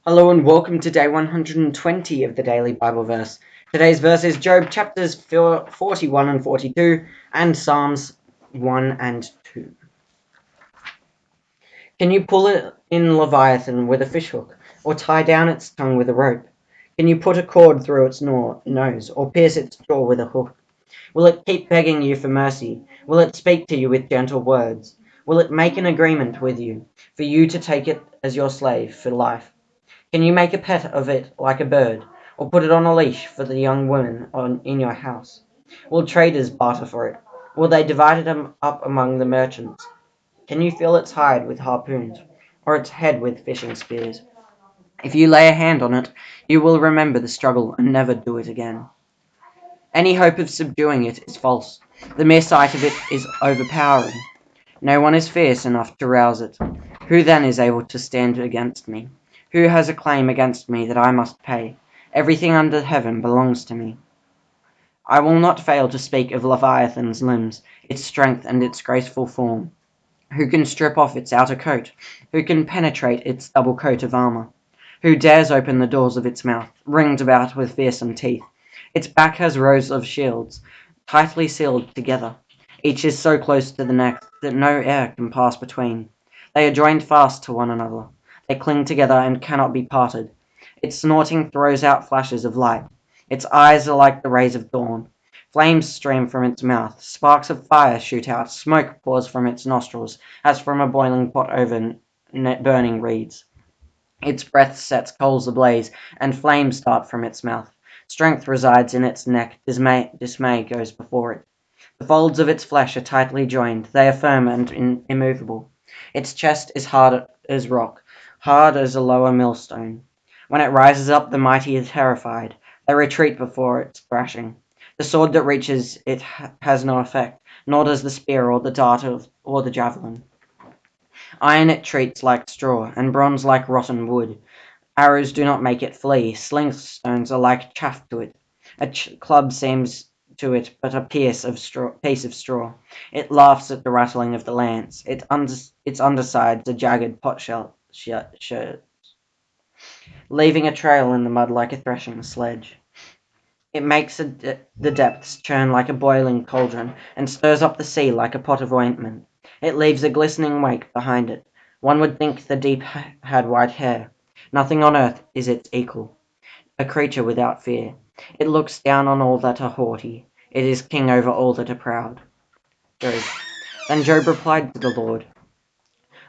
Hello and welcome to day 120 of the Daily Bible Verse. Today's verse is Job chapters 41 and 42 and Psalms 1 and 2. Can you pull it in Leviathan with a fishhook, or tie down its tongue with a rope? Can you put a cord through its nose, or pierce its jaw with a hook? Will it keep begging you for mercy? Will it speak to you with gentle words? Will it make an agreement with you, for you to take it as your slave for life? Can you make a pet of it like a bird, or put it on a leash for the young women in your house? Will traders barter for it? Will they divide it up among the merchants? Can you fill its hide with harpoons, or its head with fishing spears? If you lay a hand on it, you will remember the struggle and never do it again. Any hope of subduing it is false. The mere sight of it is overpowering. No one is fierce enough to rouse it. Who then is able to stand against me? Who has a claim against me that I must pay? Everything under heaven belongs to me. I will not fail to speak of Leviathan's limbs, its strength and its graceful form. Who can strip off its outer coat? Who can penetrate its double coat of armor? Who dares open the doors of its mouth, ringed about with fearsome teeth? Its back has rows of shields, tightly sealed together. Each is so close to the next that no air can pass between. They are joined fast to one another. They cling together and cannot be parted. Its snorting throws out flashes of light. Its eyes are like the rays of dawn. Flames stream from its mouth. Sparks of fire shoot out. Smoke pours from its nostrils, as from a boiling pot over burning reeds. Its breath sets coals ablaze, and flames start from its mouth. Strength resides in its neck. Dismay goes before it. The folds of its flesh are tightly joined. They are firm and immovable. Its chest is hard as rock, hard as a lower millstone. When it rises up, the mighty are terrified. They retreat before its thrashing. The sword that reaches it has no effect, nor does the spear or the dart or the javelin. Iron it treats like straw, and bronze like rotten wood. Arrows do not make it flee. Slingstones are like chaff to it. A club seems to it but a piece of straw. It laughs at the rattling of the lance. Its undersides are jagged shirts, leaving a trail in the mud like a threshing sledge. It makes the depths churn like a boiling cauldron, and stirs up the sea like a pot of ointment. It leaves a glistening wake behind it. One would think the deep had white hair. Nothing on earth is its equal. A creature without fear. It looks down on all that are haughty. It is king over all that are proud. Job. Then Job replied to the Lord,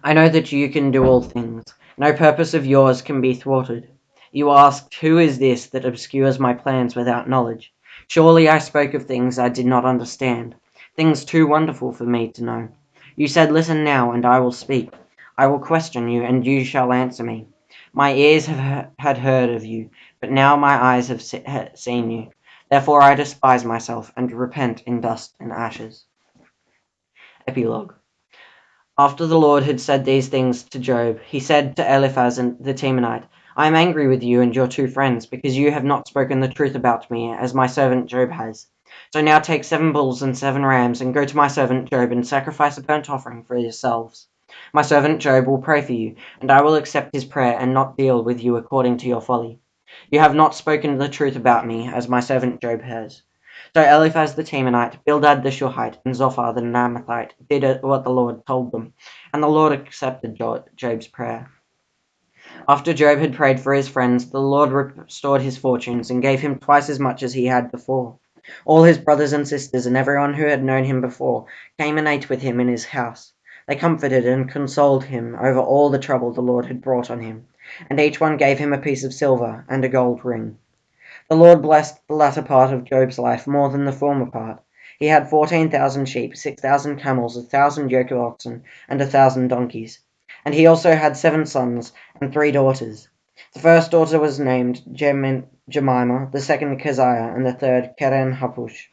I know that you can do all things. No purpose of yours can be thwarted. You asked, who is this that obscures my plans without knowledge? Surely I spoke of things I did not understand, things too wonderful for me to know. You said, listen now, and I will speak. I will question you, and you shall answer me. My ears had heard of you, but now my eyes have seen you. Therefore I despise myself, and repent in dust and ashes. Epilogue. After the Lord had said these things to Job, he said to Eliphaz the Temanite, I am angry with you and your two friends, because you have not spoken the truth about me, as my servant Job has. So now take 7 bulls and 7 rams, and go to my servant Job, and sacrifice a burnt offering for yourselves. My servant Job will pray for you, and I will accept his prayer, and not deal with you according to your folly. You have not spoken the truth about me, as my servant Job has. So Eliphaz the Temanite, Bildad the Shuhite, and Zophar the Naamathite did what the Lord told them, and the Lord accepted Job's prayer. After Job had prayed for his friends, the Lord restored his fortunes and gave him twice as much as he had before. All his brothers and sisters and everyone who had known him before came and ate with him in his house. They comforted and consoled him over all the trouble the Lord had brought on him, and each one gave him a piece of silver and a gold ring. The Lord blessed the latter part of Job's life more than the former part. He had 14,000 sheep, 6,000 camels, 1,000 yoke of oxen, and 1,000 donkeys. And he also had 7 sons and 3 daughters. The first daughter was named Jemima, the second Keziah, and the third Keren-Happuch.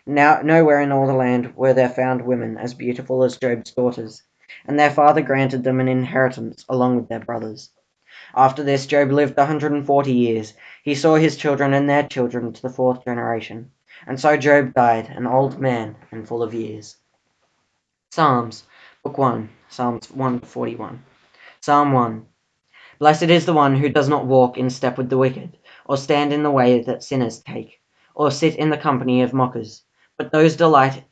Now nowhere in all the land were there found women as beautiful as Job's daughters, and their father granted them an inheritance along with their brothers. After this Job lived 140 years. He saw his children and their children to the 4th generation. And so Job died, an old man and full of years. Psalms, Book 1, Psalms 1 to 41. Psalm 1. Blessed is the one who does not walk in step with the wicked, or stand in the way that sinners take, or sit in the company of mockers, but whose delight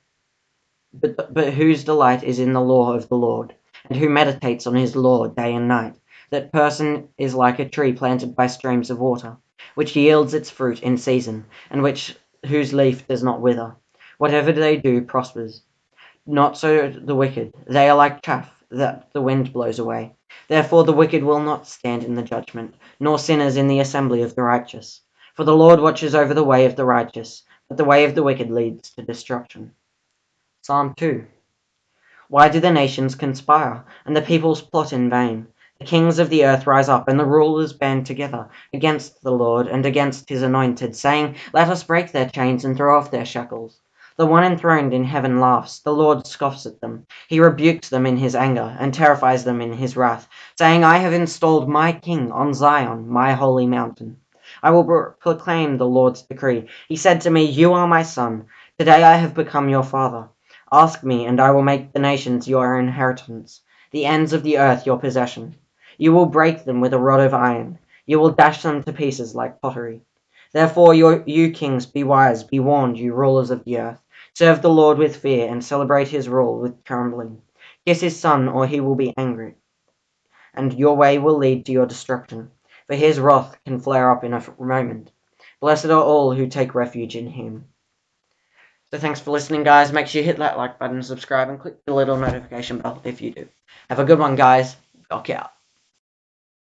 is in the law of the Lord, and who meditates on his law day and night. That person is like a tree planted by streams of water, which yields its fruit in season, and whose leaf does not wither. Whatever they do prospers. Not so the wicked. They are like chaff that the wind blows away. Therefore the wicked will not stand in the judgment, nor sinners in the assembly of the righteous. For the Lord watches over the way of the righteous, but the way of the wicked leads to destruction. Psalm 2. Why do the nations conspire, and the peoples plot in vain? The kings of the earth rise up, and the rulers band together against the Lord and against his anointed, saying, Let us break their chains and throw off their shackles. The one enthroned in heaven laughs, the Lord scoffs at them. He rebukes them in his anger, and terrifies them in his wrath, saying, I have installed my king on Zion, my holy mountain. I will proclaim the Lord's decree. He said to me, You are my son. Today I have become your father. Ask me, and I will make the nations your inheritance, the ends of the earth your possession. You will break them with a rod of iron. You will dash them to pieces like pottery. Therefore, you kings, be wise, be warned, you rulers of the earth. Serve the Lord with fear, and celebrate his rule with trembling. Kiss his son, or he will be angry, and your way will lead to your destruction, for his wrath can flare up in a moment. Blessed are all who take refuge in him. So thanks for listening, guys. Make sure you hit that like button, subscribe, and click the little notification bell if you do. Have a good one, guys. Rock out.